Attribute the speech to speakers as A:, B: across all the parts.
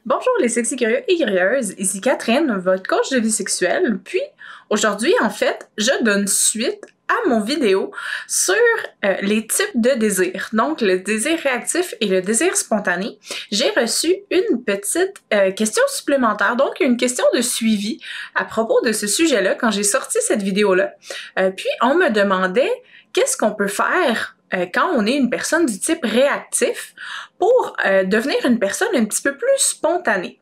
A: Bonjour les sexy curieux et curieuses, ici Catherine, votre coach de vie sexuelle. Puis aujourd'hui, en fait, je donne suite à mon vidéo sur les types de désirs. Donc le désir réactif et le désir spontané. J'ai reçu une petite question supplémentaire, donc une question de suivi à propos de ce sujet-là quand j'ai sorti cette vidéo-là. Puis on me demandait qu'est-ce qu'on peut faire quand on est une personne du type réactif pour devenir une personne un petit peu plus spontanée.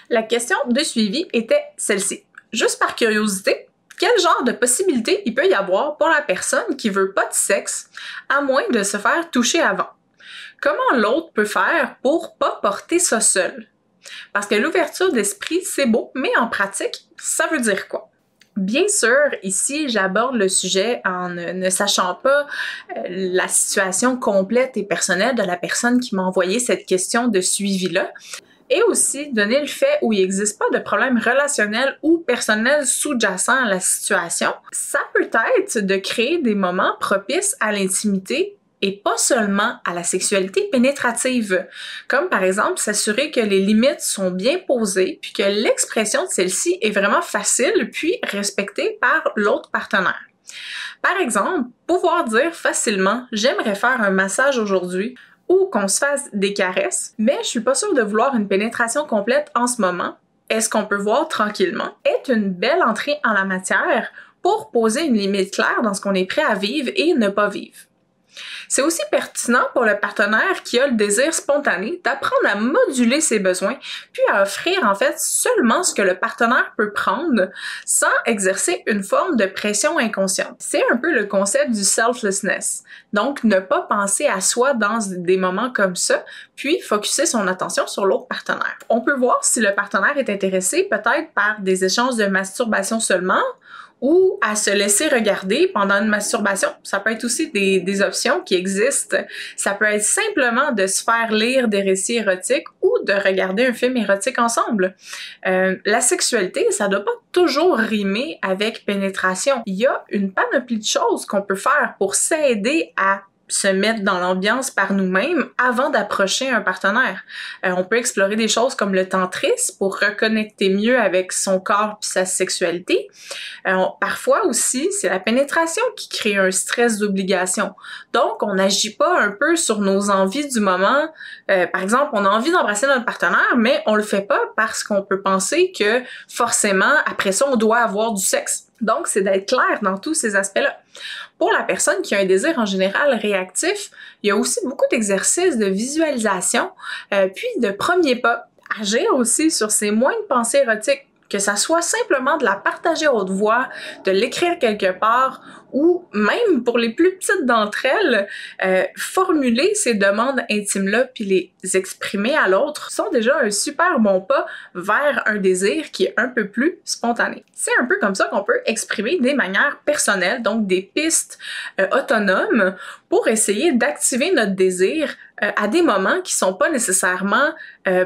A: La question de suivi était celle-ci. Juste par curiosité, quel genre de possibilités il peut y avoir pour la personne qui veut pas de sexe à moins de se faire toucher avant? Comment l'autre peut faire pour pas porter ça seul? Parce que l'ouverture d'esprit, c'est beau, mais en pratique, ça veut dire quoi? Bien sûr, ici, j'aborde le sujet en ne sachant pas la situation complète et personnelle de la personne qui m'a envoyé cette question de suivi-là. Et aussi donner le fait où il n'existe pas de problème relationnel ou personnel sous-jacent à la situation. Ça peut être de créer des moments propices à l'intimité et pas seulement à la sexualité pénétrative, comme par exemple s'assurer que les limites sont bien posées puis que l'expression de celle-ci est vraiment facile puis respectée par l'autre partenaire. Par exemple, pouvoir dire facilement « j'aimerais faire un massage aujourd'hui » ou qu'on se fasse des caresses, mais je suis pas sûre de vouloir une pénétration complète en ce moment. Est-ce qu'on peut voir tranquillement? Est une belle entrée en la matière pour poser une limite claire dans ce qu'on est prêt à vivre et ne pas vivre. C'est aussi pertinent pour le partenaire qui a le désir spontané d'apprendre à moduler ses besoins, puis à offrir en fait seulement ce que le partenaire peut prendre sans exercer une forme de pression inconsciente. C'est un peu le concept du selflessness. Donc, ne pas penser à soi dans des moments comme ça, puis focusser son attention sur l'autre partenaire. On peut voir si le partenaire est intéressé peut-être par des échanges de masturbation seulement, ou à se laisser regarder pendant une masturbation. Ça peut être aussi des options qui existent. Ça peut être simplement de se faire lire des récits érotiques ou de regarder un film érotique ensemble. La sexualité, ça doit pas toujours rimer avec pénétration. Il y a une panoplie de choses qu'on peut faire pour s'aider à se mettre dans l'ambiance par nous-mêmes avant d'approcher un partenaire. On peut explorer des choses comme le tantrisme pour reconnecter mieux avec son corps puis sa sexualité. Parfois aussi, c'est la pénétration qui crée un stress d'obligation. Donc, on n'agit pas un peu sur nos envies du moment. Par exemple, on a envie d'embrasser notre partenaire, mais on le fait pas parce qu'on peut penser que forcément, après ça, on doit avoir du sexe. Donc, c'est d'être clair dans tous ces aspects-là. Pour la personne qui a un désir en général réactif, il y a aussi beaucoup d'exercices de visualisation, puis de premiers pas. Agir aussi sur ses moindres pensées érotiques, que ça soit simplement de la partager à haute voix, de l'écrire quelque part, ou même pour les plus petites d'entre elles, formuler ces demandes intimes-là puis les exprimer à l'autre sont déjà un super bon pas vers un désir qui est un peu plus spontané. C'est un peu comme ça qu'on peut exprimer des manières personnelles, donc des pistes autonomes pour essayer d'activer notre désir à des moments qui sont pas nécessairement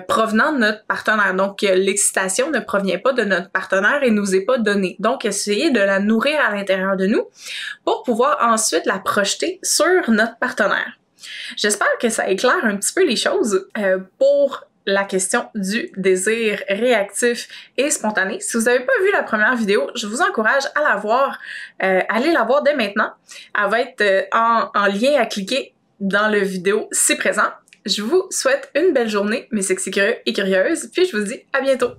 A: provenant de notre partenaire. Donc, l'excitation ne provient pas de notre partenaire et nous est pas donnée. Donc, essayer de la nourrir à l'intérieur de nous pour pouvoir ensuite la projeter sur notre partenaire. J'espère que ça éclaire un petit peu les choses pour la question du désir réactif et spontané. Si vous n'avez pas vu la première vidéo, je vous encourage à la voir. Allez la voir dès maintenant. Elle va être en lien à cliquer dans la vidéo si présent. Je vous souhaite une belle journée, mes sexy curieux et curieuses, puis je vous dis à bientôt!